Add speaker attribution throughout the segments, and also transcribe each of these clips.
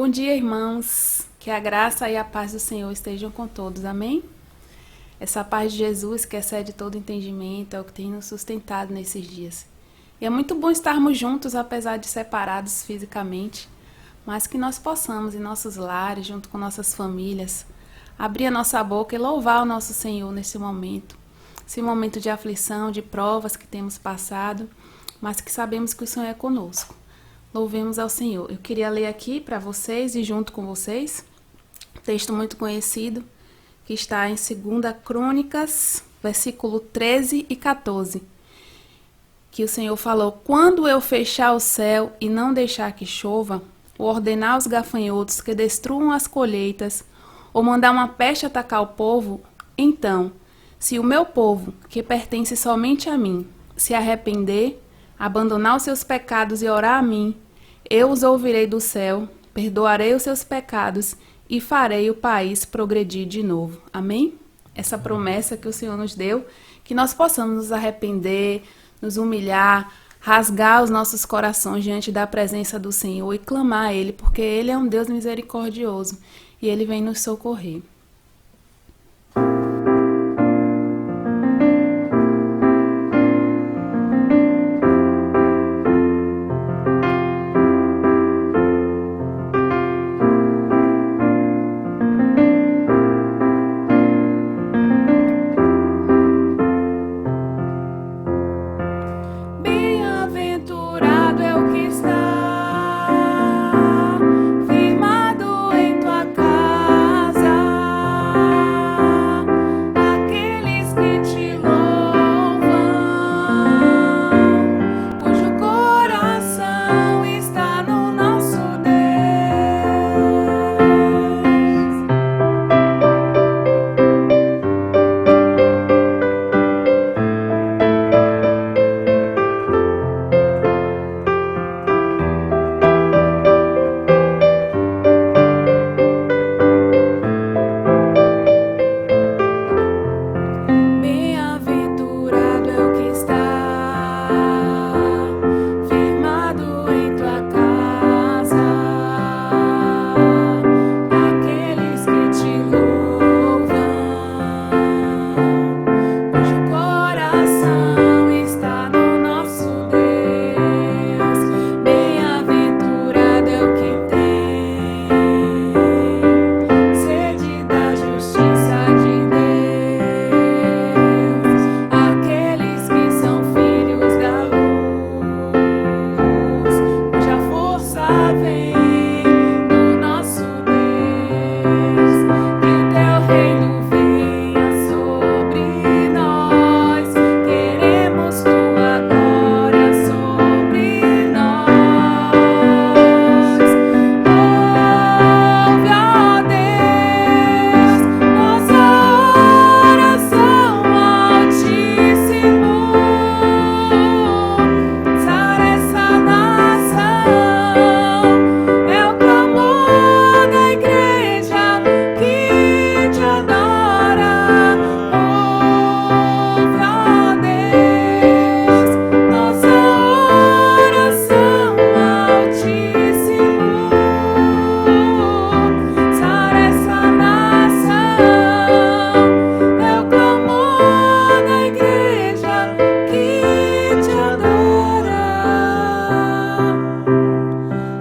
Speaker 1: Bom dia, irmãos. Que a graça e a paz do Senhor estejam com todos. Amém? Essa paz de Jesus, que excede todo entendimento, é o que tem nos sustentado nesses dias. E é muito bom estarmos juntos, apesar de separados fisicamente, mas que nós possamos, em nossos lares, junto com nossas famílias, abrir a nossa boca e louvar o nosso Senhor nesse momento. Esse momento de aflição, de provas que temos passado, mas que sabemos que o Senhor é conosco. Louvemos ao Senhor. Eu queria ler aqui para vocês e junto com vocês, um texto muito conhecido, que está em 2 Crônicas, versículo 13 e 14, que o Senhor falou: quando eu fechar o céu e não deixar que chova, ou ordenar aos gafanhotos que destruam as colheitas, ou mandar uma peste atacar o povo, então, se o meu povo, que pertence somente a mim, se arrepender, abandonar os seus pecados e orar a mim, eu os ouvirei do céu, perdoarei os seus pecados e farei o país progredir de novo. Amém? Essa promessa que o Senhor nos deu, que nós possamos nos arrepender, nos humilhar, rasgar os nossos corações diante da presença do Senhor e clamar a Ele, porque Ele é um Deus misericordioso e Ele vem nos socorrer. Bem-aventurado é o que está firmado em tua casa, aqueles que te louvam, cujo coração está no nosso Bem-aventurado é o que está firmado em tua casa, aqueles que te louvam, cujo coração está no nosso Deus. Bem-aventurado é o que tem sede da justiça de Deus, aqueles que são filhos da luz, cuja força vem do nosso Deus. Que o teu reino venha sobre nós, queremos tua glória sobre nós. Ouve, ó Deus, nossa oração, Altíssimo. Sara essa nação, é o clamor da igreja que te adora. Ouve, ó Deus, nossa oração, Altíssimo. Sara essa nação, é o clamor da igreja que te adora.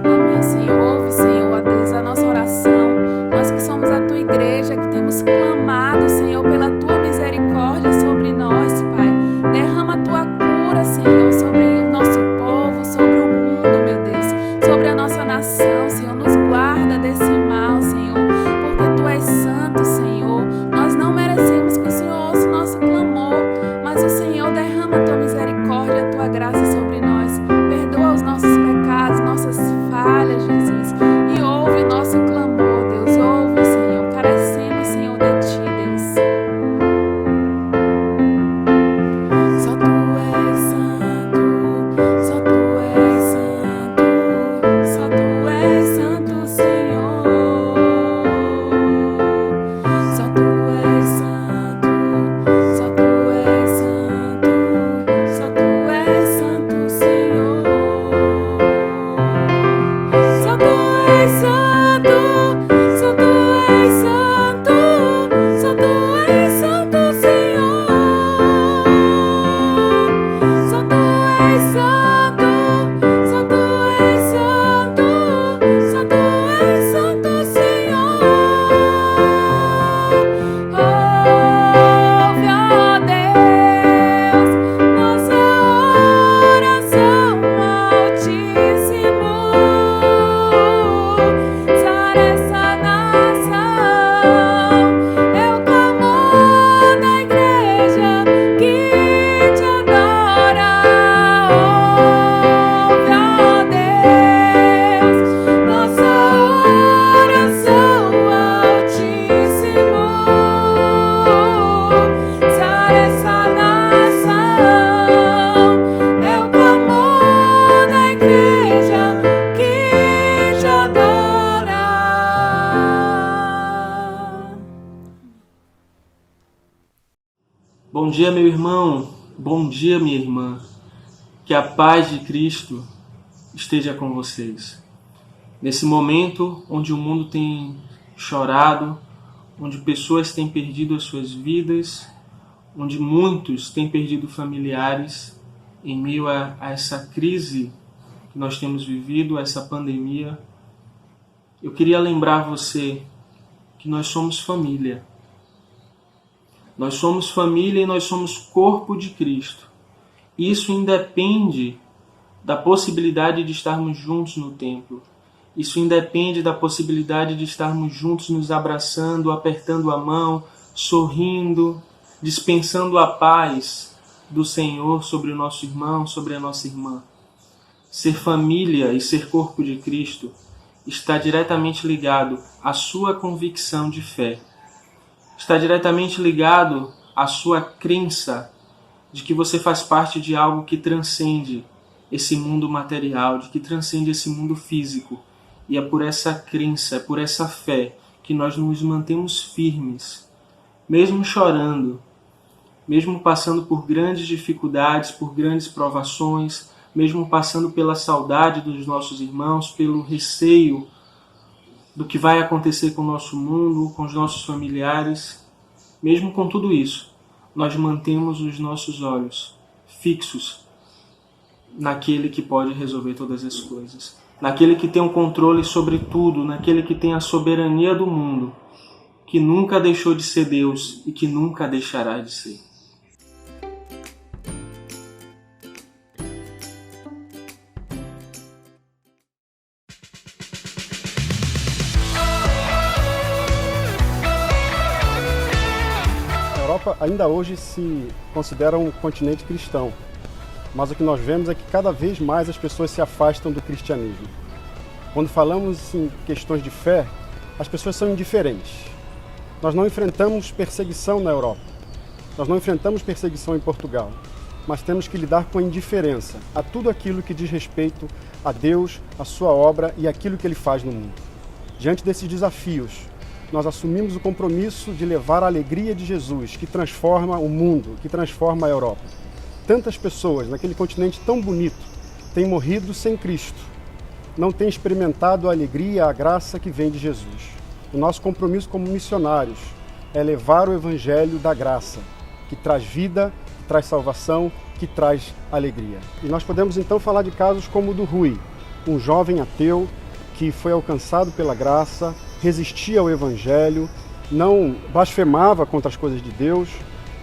Speaker 1: Amém, Senhor. Ouve, Senhor, a Deus, a nossa oração. Nós que somos a tua igreja, que temos clamado, Senhor, pela tua misericórdia sobre nós, Pai. Derrama a tua cura, Senhor, sobre o nosso povo, sobre o mundo, meu Deus, sobre a nossa nação, Senhor. Nos guarda desse mal, Senhor, porque tu és santo, Senhor. Nós não merecemos que o Senhor ouça o nosso clamor, mas o Senhor derrama a tua misericórdia, a tua graça sobre nós. Perdoa os nossos pecados, nossas falhas, Jesus, e ouve o nosso clamor, Deus. Ouve, Senhor, carecemos, Senhor, de ti, Deus.
Speaker 2: Bom dia, meu irmão. Bom dia, minha irmã. Que a paz de Cristo esteja com vocês. Nesse momento onde o mundo tem chorado, onde pessoas têm perdido as suas vidas, onde muitos têm perdido familiares, em meio a essa crise que nós temos vivido, a essa pandemia, eu queria lembrar você que nós somos família. Nós somos família e nós somos corpo de Cristo. Isso independe da possibilidade de estarmos juntos no templo. Isso independe da possibilidade de estarmos juntos nos abraçando, apertando a mão, sorrindo, dispensando a paz do Senhor sobre o nosso irmão, sobre a nossa irmã. Ser família e ser corpo de Cristo está diretamente ligado à sua convicção de fé. Está diretamente ligado à sua crença de que você faz parte de algo que transcende esse mundo material, de que transcende esse mundo físico. E é por essa crença, é por essa fé que nós nos mantemos firmes, mesmo chorando, mesmo passando por grandes dificuldades, por grandes provações, mesmo passando pela saudade dos nossos irmãos, pelo receio do que vai acontecer com o nosso mundo, com os nossos familiares. Mesmo com tudo isso, nós mantemos os nossos olhos fixos naquele que pode resolver todas as coisas, naquele que tem o controle sobre tudo, naquele que tem a soberania do mundo, que nunca deixou de ser Deus e que nunca deixará de ser.
Speaker 3: A Europa ainda hoje se considera um continente cristão, mas o que nós vemos é que cada vez mais as pessoas se afastam do cristianismo. Quando falamos em questões de fé, as pessoas são indiferentes. Nós não enfrentamos perseguição na Europa, nós não enfrentamos perseguição em Portugal, mas temos que lidar com a indiferença a tudo aquilo que diz respeito a Deus, a sua obra e aquilo que Ele faz no mundo. Diante desses desafios, nós assumimos o compromisso de levar a alegria de Jesus, que transforma o mundo, que transforma a Europa. Tantas pessoas naquele continente tão bonito têm morrido sem Cristo, não têm experimentado a alegria, a graça que vem de Jesus. O nosso compromisso como missionários é levar o Evangelho da graça, que traz vida, que traz salvação, que traz alegria. E nós podemos então falar de casos como o do Rui, um jovem ateu que foi alcançado pela graça, resistia ao Evangelho, não blasfemava contra as coisas de Deus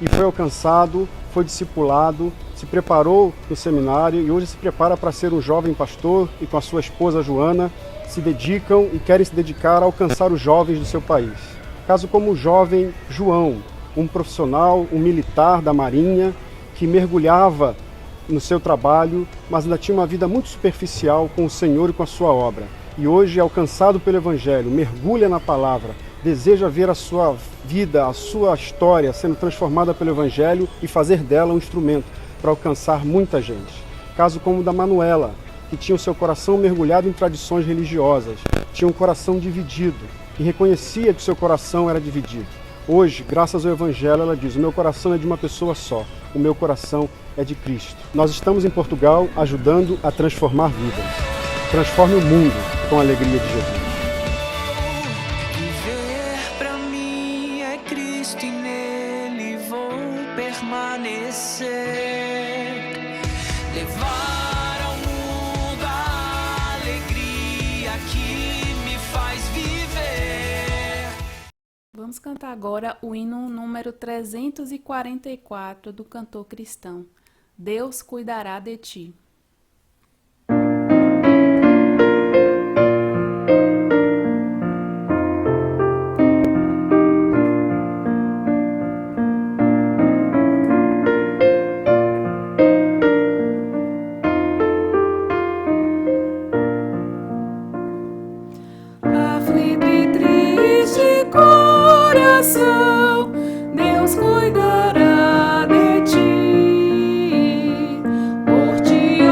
Speaker 3: e foi alcançado, foi discipulado, se preparou no seminário e hoje se prepara para ser um jovem pastor e com a sua esposa Joana se dedicam e querem se dedicar a alcançar os jovens do seu país. Caso como o jovem João, um profissional, um militar da Marinha que mergulhava no seu trabalho, mas ainda tinha uma vida muito superficial com o Senhor e com a sua obra. E hoje, alcançado pelo Evangelho, mergulha na palavra, deseja ver a sua vida, a sua história sendo transformada pelo Evangelho e fazer dela um instrumento para alcançar muita gente. Caso como o da Manuela, que tinha o seu coração mergulhado em tradições religiosas, tinha um coração dividido e reconhecia que o seu coração era dividido. Hoje, graças ao Evangelho, ela diz: o meu coração é de uma pessoa só, o meu coração é de Cristo. Nós estamos em Portugal ajudando a transformar vidas. Transforme o mundo com a alegria de Jesus.
Speaker 4: Viver pra mim é Cristo e nele vou permanecer. Levar ao mundo a alegria que me faz viver.
Speaker 1: Vamos cantar agora o hino número 344 do cantor cristão. Deus cuidará de ti. Aflito e triste coração, Deus cuidará de ti. Por ti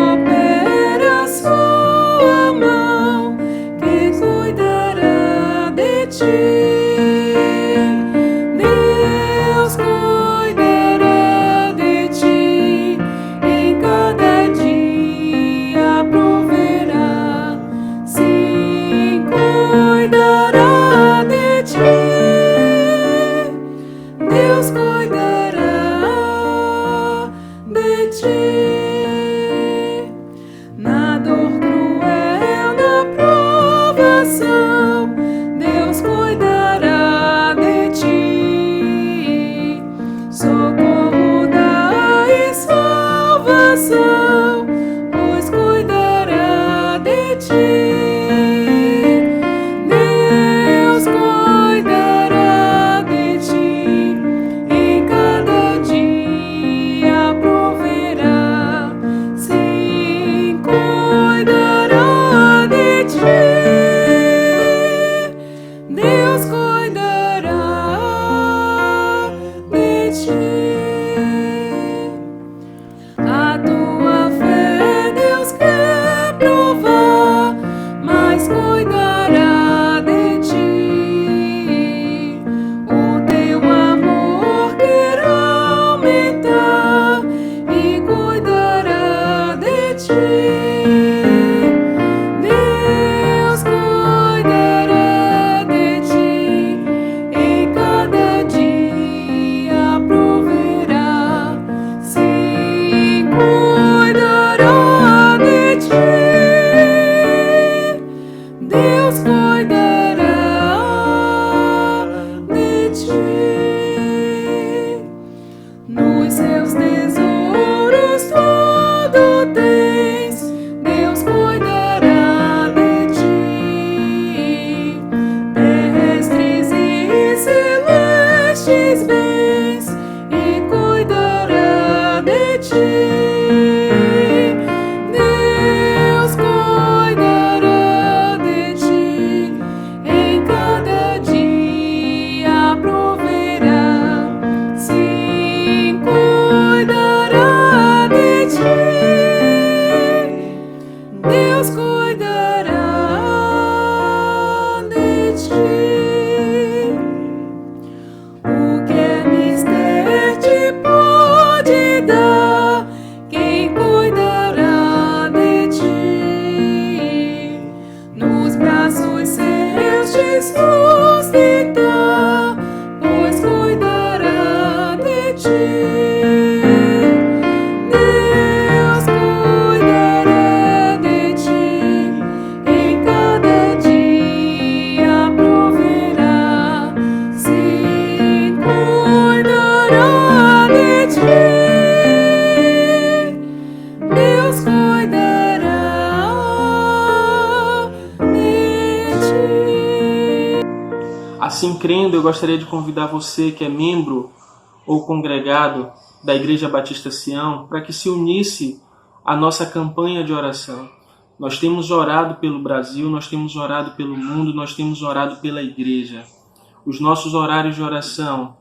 Speaker 2: Assim crendo, eu gostaria de convidar você que é membro ou congregado da Igreja Batista Sião para que se unisse à nossa campanha de oração. Nós temos orado pelo Brasil, nós temos orado pelo mundo, nós temos orado pela igreja. Os nossos horários de oração: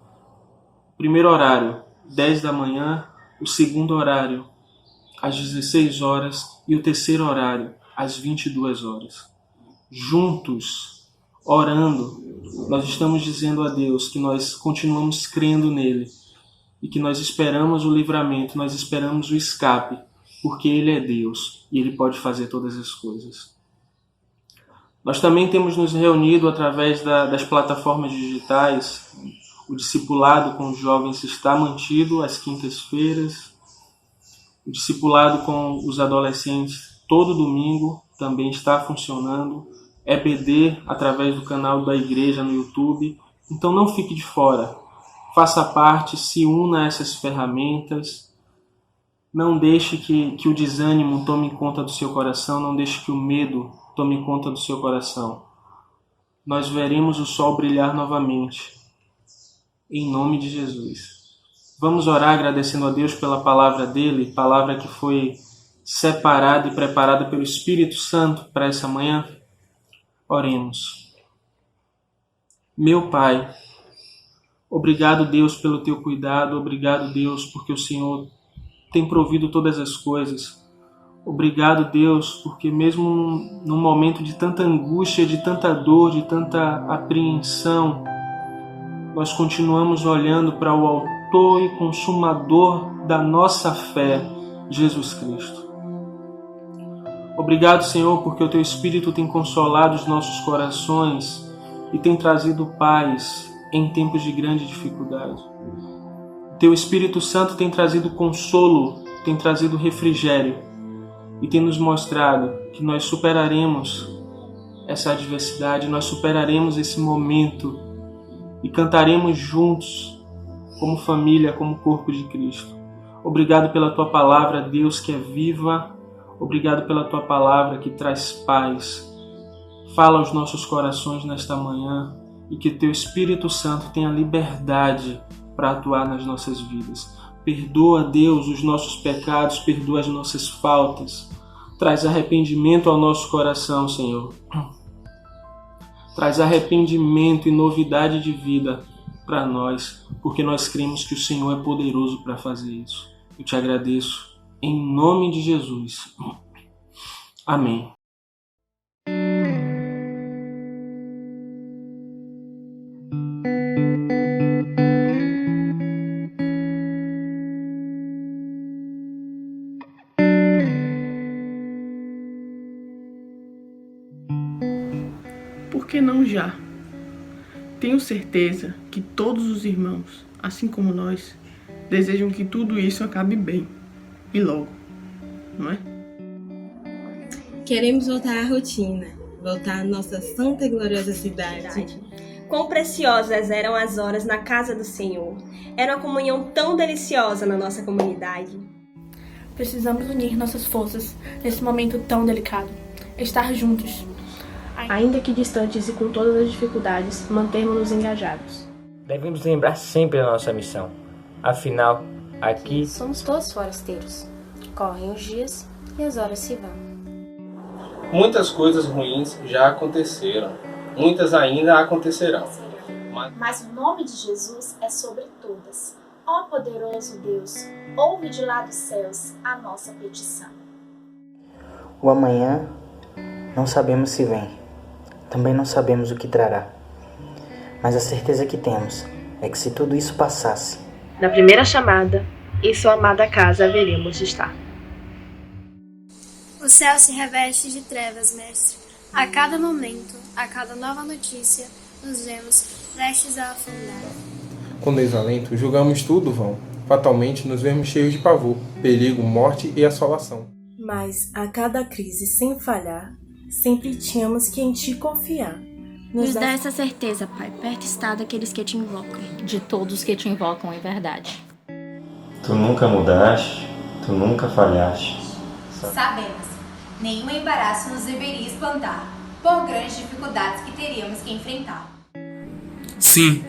Speaker 2: primeiro horário, 10 da manhã, o segundo horário, às 16 horas, e o terceiro horário, às 22 horas. Juntos, orando, nós estamos dizendo a Deus que nós continuamos crendo nele e que nós esperamos o livramento, nós esperamos o escape, porque ele é Deus e ele pode fazer todas as coisas. Nós também temos nos reunido através das plataformas digitais. O discipulado com os jovens está mantido às quintas-feiras. O discipulado com os adolescentes todo domingo também está funcionando. EBD através do canal da igreja no YouTube. Então não fique de fora. Faça parte, se una a essas ferramentas. Não deixe que o desânimo tome conta do seu coração. Não deixe que o medo tome conta do seu coração. Nós veremos o sol brilhar novamente. Em nome de Jesus. Vamos orar agradecendo a Deus pela palavra dele, palavra que foi separada e preparada pelo Espírito Santo para essa manhã. Oremos. Meu Pai, obrigado, Deus, pelo teu cuidado. Obrigado, Deus, porque o Senhor tem provido todas as coisas. Obrigado, Deus, porque mesmo num momento de tanta angústia, de tanta dor, de tanta apreensão, nós continuamos olhando para o autor e consumador da nossa fé, Jesus Cristo. Obrigado, Senhor, porque o Teu Espírito tem consolado os nossos corações e tem trazido paz em tempos de grande dificuldade. O Teu Espírito Santo tem trazido consolo, tem trazido refrigério e tem nos mostrado que nós superaremos essa adversidade, nós superaremos esse momento e cantaremos juntos, como família, como corpo de Cristo. Obrigado pela Tua palavra, Deus, que é viva. Obrigado pela Tua palavra que traz paz. Fala aos nossos corações nesta manhã e que Teu Espírito Santo tenha liberdade para atuar nas nossas vidas. Perdoa, Deus, os nossos pecados, perdoa as nossas faltas. Traz arrependimento ao nosso coração, Senhor. Traz arrependimento e novidade de vida para nós, porque nós cremos que o Senhor é poderoso para fazer isso. Eu te agradeço em nome de Jesus. Amém.
Speaker 5: Por que não já? Tenho certeza que todos os irmãos, assim como nós, desejam que tudo isso acabe bem. E logo, não é?
Speaker 6: Queremos voltar à rotina, voltar à nossa santa e gloriosa cidade.
Speaker 7: Quão preciosas eram as horas na casa do Senhor. Era uma comunhão tão deliciosa na nossa comunidade.
Speaker 8: Precisamos unir nossas forças nesse momento tão delicado. Estar juntos.
Speaker 9: Ainda que distantes e com todas as dificuldades, mantermos-nos engajados.
Speaker 10: Devemos lembrar sempre da nossa missão. Afinal, aqui
Speaker 11: somos todos forasteiros. Correm os dias e as horas se vão.
Speaker 12: Muitas coisas ruins já aconteceram. Muitas ainda acontecerão.
Speaker 13: Mas o nome de Jesus é sobre todas. Ó poderoso Deus, ouve de lá dos céus a nossa petição.
Speaker 14: O amanhã não sabemos se vem. Também não sabemos o que trará. Mas a certeza que temos é que se tudo isso passasse,
Speaker 9: na primeira chamada, em sua amada casa haveremos de estar.
Speaker 15: O céu se reveste de trevas, mestre. A cada momento, a cada nova notícia, nos vemos prestes a afundar.
Speaker 16: Com desalento, julgamos tudo vão. Fatalmente nos vemos cheios de pavor, perigo, morte e assolação.
Speaker 17: Mas a cada crise sem falhar, sempre tínhamos que em Ti confiar.
Speaker 18: Nos dá essa certeza, Pai, perto está daqueles que Te invocam.
Speaker 19: De todos que Te invocam em verdade.
Speaker 20: Tu nunca mudaste, Tu nunca falhaste.
Speaker 21: Sabemos, nenhum embaraço nos deveria espantar, por grandes dificuldades que teríamos que enfrentar.
Speaker 3: Sim,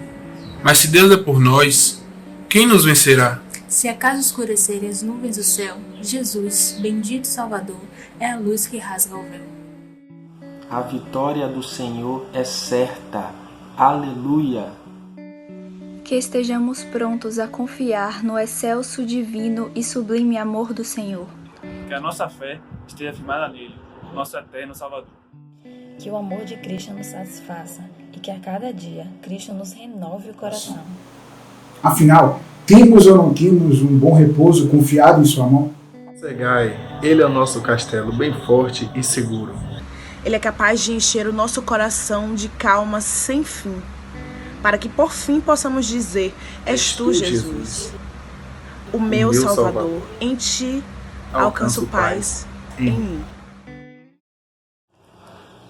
Speaker 3: mas se Deus é por nós, quem nos vencerá?
Speaker 22: Se acaso escurecerem as nuvens do céu, Jesus, bendito Salvador, é a luz que rasga o véu.
Speaker 2: A vitória do Senhor é certa. Aleluia!
Speaker 23: Que estejamos prontos a confiar no excelso, divino e sublime amor do Senhor.
Speaker 24: Que a nossa fé esteja firmada nele, nosso eterno Salvador.
Speaker 25: Que o amor de Cristo nos satisfaça e que a cada dia Cristo nos renove o coração.
Speaker 26: Afinal, temos ou não temos um bom repouso confiado em sua mão?
Speaker 16: Segai, ele é o nosso castelo bem forte e seguro.
Speaker 27: Ele é capaz de encher o nosso coração de calma sem fim, para que por fim possamos dizer: És tu, Jesus, o meu Salvador. Em ti alcanço paz em mim.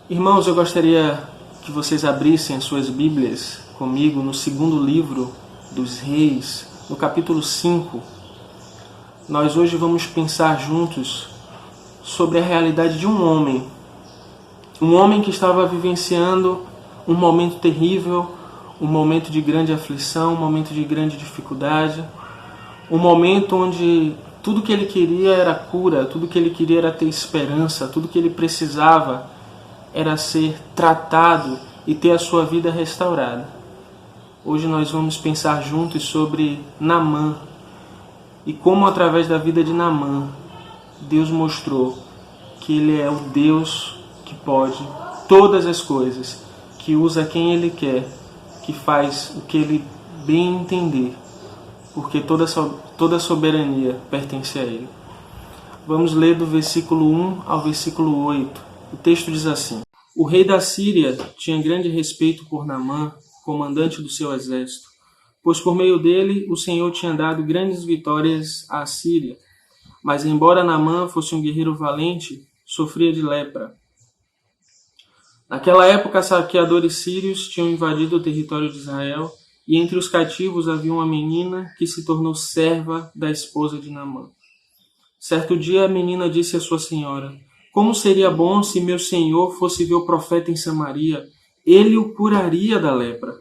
Speaker 2: Irmãos, eu gostaria que vocês abrissem as suas Bíblias comigo no segundo livro dos Reis, no capítulo 5. Nós hoje vamos pensar juntos sobre a realidade de um homem que estava vivenciando um momento terrível, um momento de grande aflição, um momento de grande dificuldade, um momento onde tudo que ele queria era cura, tudo que ele queria era ter esperança, tudo que ele precisava era ser tratado e ter a sua vida restaurada. Hoje nós vamos pensar juntos sobre Naamã e como através da vida de Naamã Deus mostrou que Ele é o Deus que pode todas as coisas, que usa quem Ele quer, que faz o que Ele bem entender, porque toda soberania pertence a Ele. Vamos ler do versículo 1 ao versículo 8. O texto diz assim: O rei da Síria tinha grande respeito por Naamã, comandante do seu exército, pois por meio dele o Senhor tinha dado grandes vitórias à Síria. Mas embora Naamã fosse um guerreiro valente, sofria de lepra. Naquela época, saqueadores sírios tinham invadido o território de Israel, e entre os cativos havia uma menina que se tornou serva da esposa de Naamã. Certo dia a menina disse à sua senhora: Como seria bom se meu senhor fosse ver o profeta em Samaria, ele o curaria da lepra.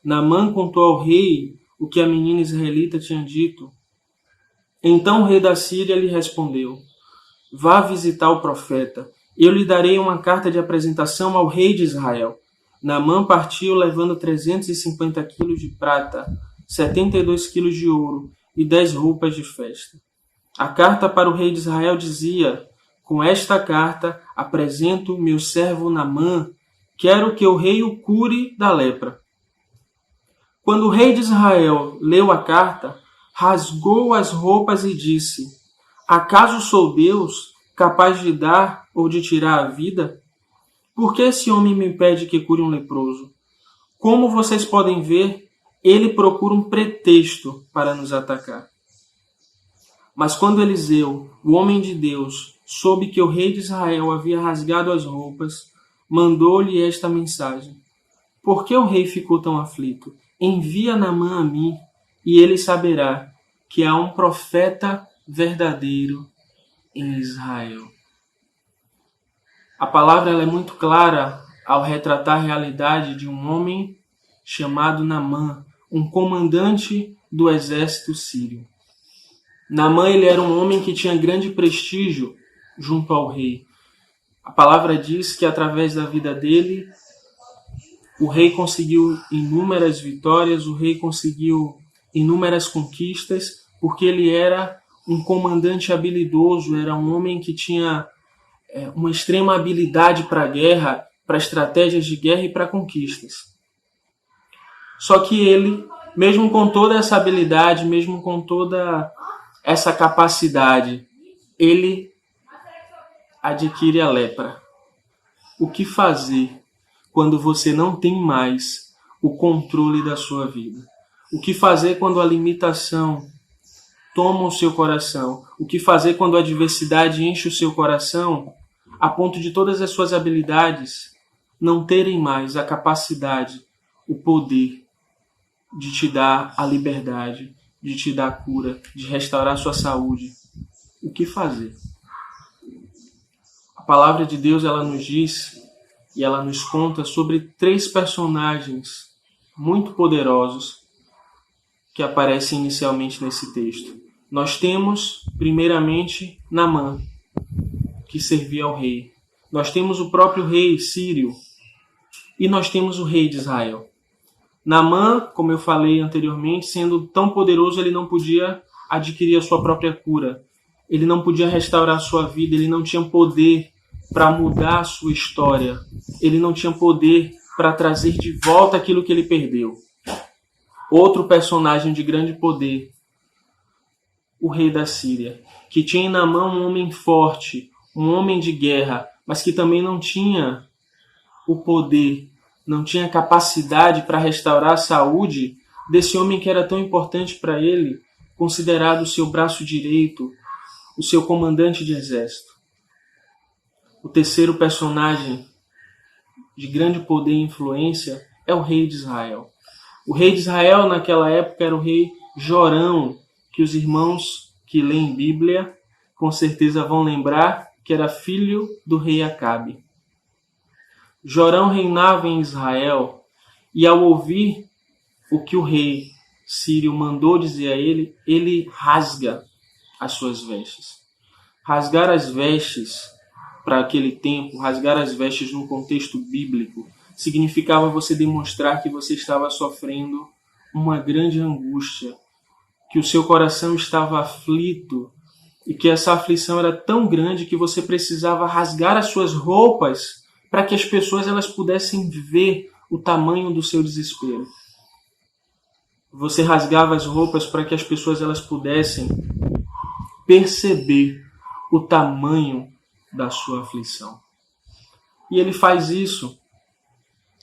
Speaker 2: Naamã contou ao rei o que a menina israelita tinha dito. Então o rei da Síria lhe respondeu: Vá visitar o profeta. Eu lhe darei uma carta de apresentação ao rei de Israel. Naamã partiu levando 350 quilos de prata, 72 quilos de ouro e 10 roupas de festa. A carta para o rei de Israel dizia: Com esta carta apresento meu servo Naamã. Quero que o rei o cure da lepra. Quando o rei de Israel leu a carta, rasgou as roupas e disse: Acaso sou Deus, capaz de dar ou de tirar a vida? Por que esse homem me pede que cure um leproso? Como vocês podem ver, ele procura um pretexto para nos atacar. Mas quando Eliseu, o homem de Deus, soube que o rei de Israel havia rasgado as roupas, mandou-lhe esta mensagem: Por que o rei ficou tão aflito? Envia Naamã a mim, e ele saberá que há um profeta verdadeiro em Israel. A palavra ela é muito clara ao retratar a realidade de um homem chamado Naamã, um comandante do exército sírio. Naamã ele era um homem que tinha grande prestígio junto ao rei. A palavra diz que através da vida dele, o rei conseguiu inúmeras vitórias, o rei conseguiu inúmeras conquistas, porque ele era um comandante habilidoso, era um homem que tinha uma extrema habilidade para a guerra, para estratégias de guerra e para conquistas. Só que ele, mesmo com toda essa habilidade, mesmo com toda essa capacidade, ele adquire a lepra. O que fazer quando você não tem mais o controle da sua vida? O que fazer quando a limitação toma o seu coração? O que fazer quando a adversidade enche o seu coração a ponto de todas as suas habilidades não terem mais a capacidade, o poder de te dar a liberdade, de te dar a cura, de restaurar a sua saúde? O que fazer? A palavra de Deus ela nos diz e ela nos conta sobre 3 personagens muito poderosos que aparecem inicialmente nesse texto. Nós temos, primeiramente, Naamã, que servia ao rei. Nós temos o próprio rei sírio e nós temos o rei de Israel. Naamã, como eu falei anteriormente, sendo tão poderoso, ele não podia adquirir a sua própria cura. Ele não podia restaurar a sua vida, ele não tinha poder para mudar a sua história. Ele não tinha poder para trazer de volta aquilo que ele perdeu. Outro personagem de grande poder, o rei da Síria, que tinha em Naamã um homem forte, um homem de guerra, mas que também não tinha o poder, não tinha capacidade para restaurar a saúde desse homem que era tão importante para ele, considerado o seu braço direito, o seu comandante de exército. O terceiro personagem de grande poder e influência é o rei de Israel. O rei de Israel naquela época era o rei Jorão, que os irmãos que leem Bíblia com certeza vão lembrar que era filho do rei Acabe. Jorão reinava em Israel e ao ouvir o que o rei sírio mandou dizer a ele, ele rasga as suas vestes. Rasgar as vestes para aquele tempo, rasgar as vestes num contexto bíblico, significava você demonstrar que você estava sofrendo uma grande angústia, que o seu coração estava aflito e que essa aflição era tão grande que você precisava rasgar as suas roupas para que as pessoas elas pudessem ver o tamanho do seu desespero. Você rasgava as roupas para que as pessoas elas pudessem perceber o tamanho da sua aflição. E ele faz isso.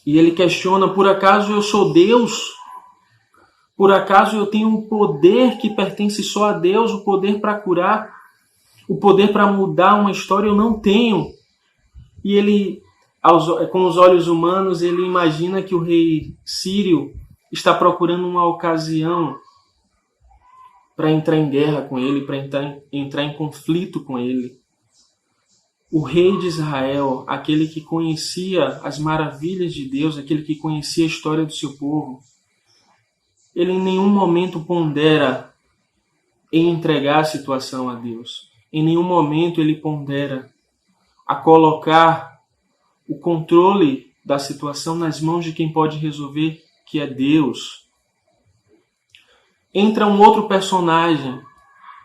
Speaker 2: E ele questiona, por acaso eu sou Deus? Por acaso eu tenho um poder que pertence só a Deus, o poder para curar, o poder para mudar uma história? Eu não tenho. E ele, com os olhos humanos, ele imagina que o rei sírio está procurando uma ocasião para entrar em guerra com ele, para entrar em conflito com ele. O rei de Israel, aquele que conhecia as maravilhas de Deus, aquele que conhecia a história do seu povo, ele em nenhum momento pondera em entregar a situação a Deus. Em nenhum momento ele pondera a colocar o controle da situação nas mãos de quem pode resolver, que é Deus. Entra um outro personagem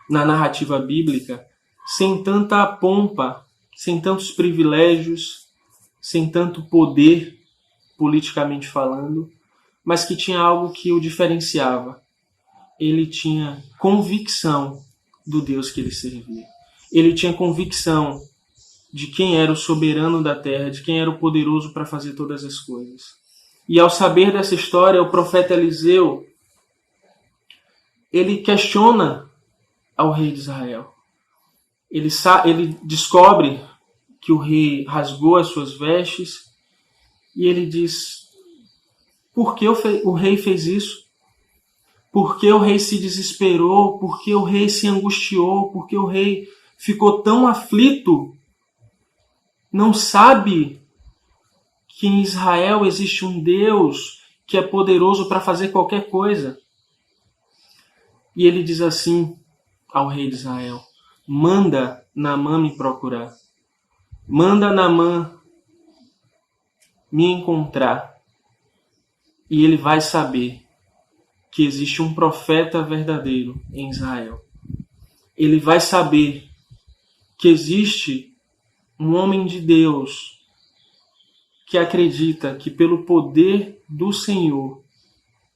Speaker 2: na narrativa bíblica sem tanta pompa, sem tantos privilégios, sem tanto poder, politicamente falando, mas que tinha algo que o diferenciava. Ele tinha convicção do Deus que ele servia. Ele tinha convicção de quem era o soberano da terra, de quem era o poderoso para fazer todas as coisas. E ao saber dessa história, o profeta Eliseu, ele questiona ao rei de Israel. Ele descobre que o rei rasgou as suas vestes e ele diz: por que o rei fez isso? Por que o rei se desesperou? Por que o rei se angustiou? Por que o rei ficou tão aflito? Não sabe que em Israel existe um Deus que é poderoso para fazer qualquer coisa? E ele diz assim ao rei de Israel: manda Naamã me procurar. Manda Naamã me encontrar. E ele vai saber que existe um profeta verdadeiro em Israel. Ele vai saber que existe um homem de Deus que acredita que pelo poder do Senhor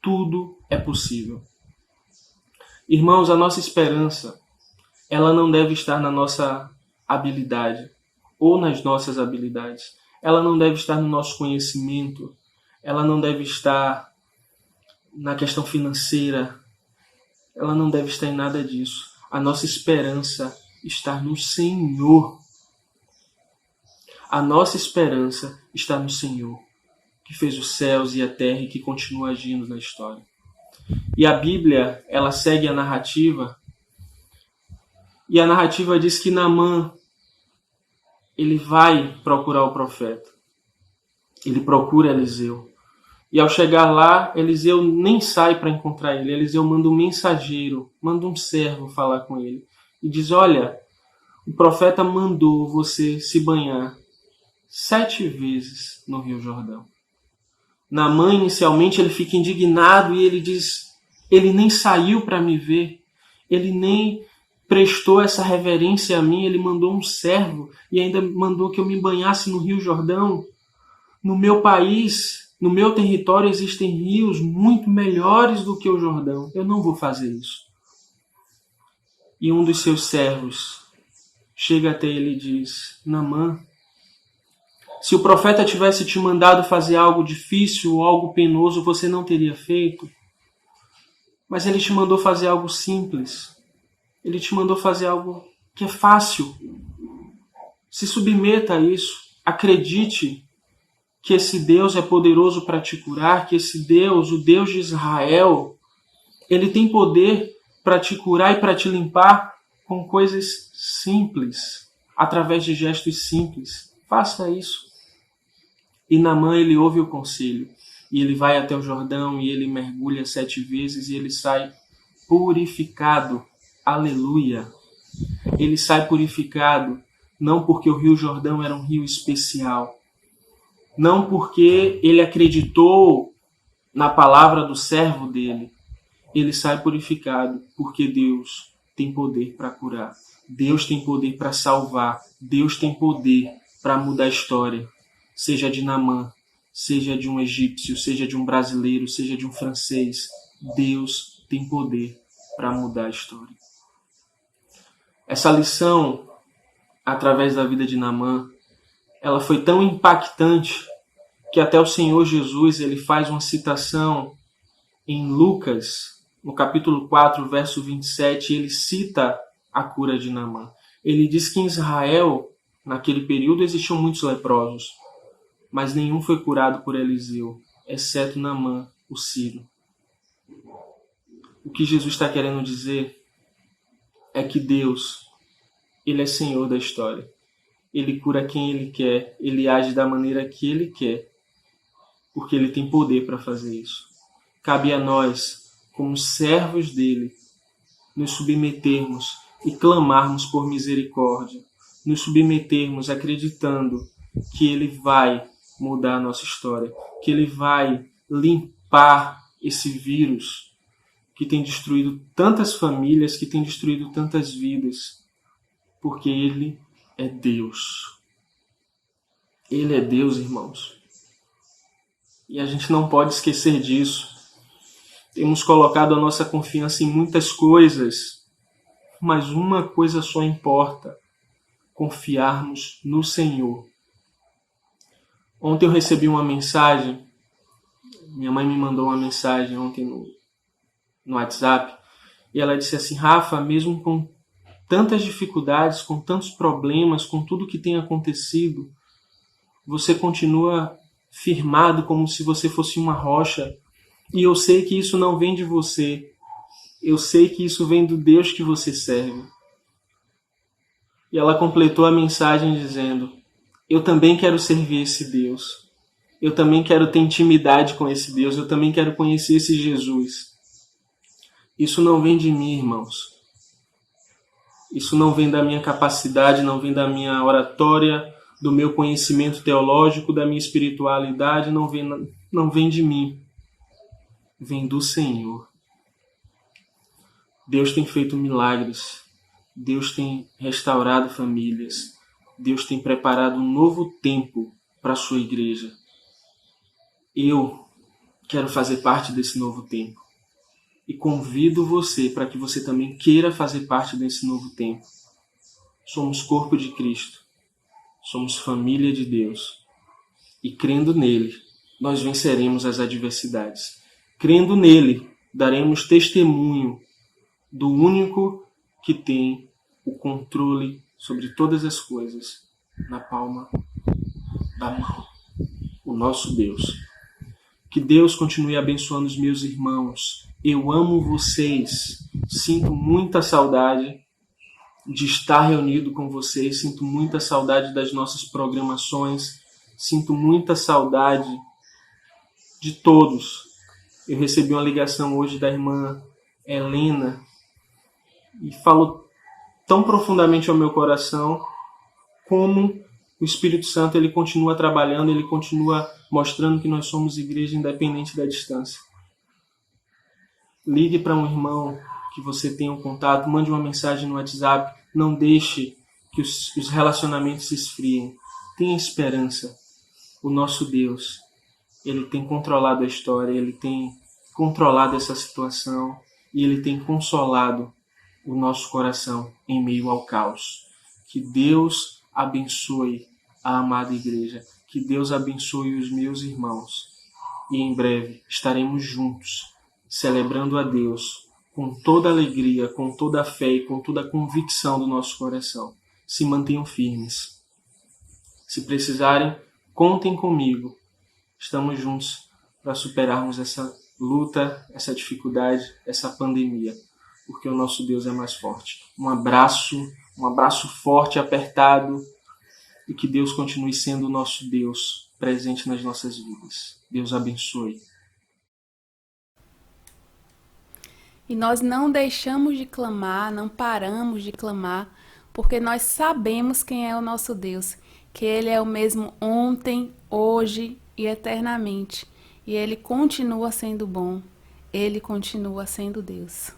Speaker 2: tudo é possível. Irmãos, a nossa esperança, ela não deve estar na nossa habilidade ou nas nossas habilidades. Ela não deve estar no nosso conhecimento. Ela não deve estar na questão financeira. Ela não deve estar em nada disso. A nossa esperança está no Senhor. A nossa esperança está no Senhor, que fez os céus e a terra e que continua agindo na história. E a Bíblia, ela segue a narrativa. E a narrativa diz que Naamã, ele vai procurar o profeta. Ele procura Eliseu. E ao chegar lá, Eliseu nem sai para encontrar ele. Eliseu manda um mensageiro, manda um servo falar com ele. E diz, olha, o profeta mandou você se banhar 7 vezes no Rio Jordão. Naamã, inicialmente, ele fica indignado e ele diz, ele nem saiu para me ver, ele nem prestou essa reverência a mim, ele mandou um servo e ainda mandou que eu me banhasse no Rio Jordão. No meu país, no meu território, existem rios muito melhores do que o Jordão. Eu não vou fazer isso. E um dos seus servos chega até ele e diz, Naamã, se o profeta tivesse te mandado fazer algo difícil ou algo penoso, você não teria feito. Mas ele te mandou fazer algo simples. Ele te mandou fazer algo que é fácil. Se submeta a isso. Acredite que esse Deus é poderoso para te curar, que esse Deus, o Deus de Israel, ele tem poder para te curar e para te limpar com coisas simples, através de gestos simples. Faça isso. E Naamã, ele ouve o conselho. E ele vai até o Jordão e ele mergulha 7 vezes e ele sai purificado. Aleluia! Ele sai purificado, não porque o Rio Jordão era um rio especial, não porque ele acreditou na palavra do servo dele. Ele sai purificado porque Deus tem poder para curar. Deus tem poder para salvar. Deus tem poder para mudar a história. Seja de Naamã, seja de um egípcio, seja de um brasileiro, seja de um francês. Deus tem poder para mudar a história. Essa lição, através da vida de Naamã, ela foi tão impactante que até o Senhor Jesus ele faz uma citação em Lucas, no capítulo 4, verso 27, ele cita a cura de Naamã. Ele diz que em Israel, naquele período, existiam muitos leprosos, mas nenhum foi curado por Eliseu, exceto Naamã, o sírio. O que Jesus está querendo dizer é que Deus, ele é Senhor da história. Ele cura quem ele quer, ele age da maneira que ele quer, porque ele tem poder para fazer isso. Cabe a nós, como servos dele, nos submetermos e clamarmos por misericórdia, nos submetermos acreditando que ele vai mudar a nossa história, que ele vai limpar esse vírus que tem destruído tantas famílias, que tem destruído tantas vidas, porque ele é Deus. Ele é Deus, irmãos. E a gente não pode esquecer disso. Temos colocado a nossa confiança em muitas coisas, mas uma coisa só importa: confiarmos no Senhor. Ontem eu recebi uma mensagem, minha mãe me mandou uma mensagem ontem no WhatsApp, e ela disse assim: Rafa, mesmo com tantas dificuldades, com tantos problemas, com tudo que tem acontecido, você continua firmado como se você fosse uma rocha. E eu sei que isso não vem de você. Eu sei que isso vem do Deus que você serve. E ela completou a mensagem dizendo: eu também quero servir esse Deus. Eu também quero ter intimidade com esse Deus. Eu também quero conhecer esse Jesus. Isso não vem de mim, irmãos. Isso não vem da minha capacidade, não vem da minha oratória, do meu conhecimento teológico, da minha espiritualidade, não vem de mim. Vem do Senhor. Deus tem feito milagres. Deus tem restaurado famílias. Deus tem preparado um novo tempo para a sua igreja. Eu quero fazer parte desse novo tempo. E convido você para que você também queira fazer parte desse novo tempo. Somos corpo de Cristo. Somos família de Deus. E crendo nele, nós venceremos as adversidades. Crendo nele, daremos testemunho do único que tem o controle sobre todas as coisas na palma da mão. O nosso Deus. Que Deus continue abençoando os meus irmãos. Eu amo vocês. Sinto muita saudade de estar reunido com vocês. Sinto muita saudade das nossas programações. Sinto muita saudade de todos. Eu recebi uma ligação hoje da irmã Helena e falou tão profundamente ao meu coração como o Espírito Santo ele continua trabalhando, ele continua mostrando que nós somos igreja independente da distância. Ligue para um irmão que você tenha um contato, mande uma mensagem no WhatsApp, não deixe que os relacionamentos se esfriem. Tenha esperança. O nosso Deus, ele tem controlado a história, ele tem controlado essa situação e ele tem consolado o nosso coração em meio ao caos. Que Deus abençoe a amada igreja, que Deus abençoe os meus irmãos e em breve estaremos juntos, celebrando a Deus com toda a alegria, com toda a fé e com toda a convicção do nosso coração. Se mantenham firmes. Se precisarem, contem comigo. Estamos juntos para superarmos essa luta, essa dificuldade, essa pandemia, porque o nosso Deus é mais forte. Um abraço forte, apertado, e que Deus continue sendo o nosso Deus presente nas nossas vidas. Deus abençoe.
Speaker 1: E nós não deixamos de clamar, não paramos de clamar, porque nós sabemos quem é o nosso Deus, que Ele é o mesmo ontem, hoje e eternamente. E Ele continua sendo bom, Ele continua sendo Deus.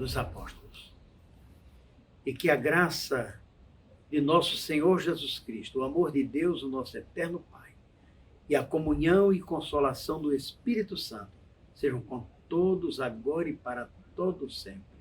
Speaker 4: Dos apóstolos. E que a graça de nosso Senhor Jesus Cristo, o amor de Deus, o nosso eterno Pai, e a comunhão e consolação do Espírito Santo sejam com todos agora e para todos sempre.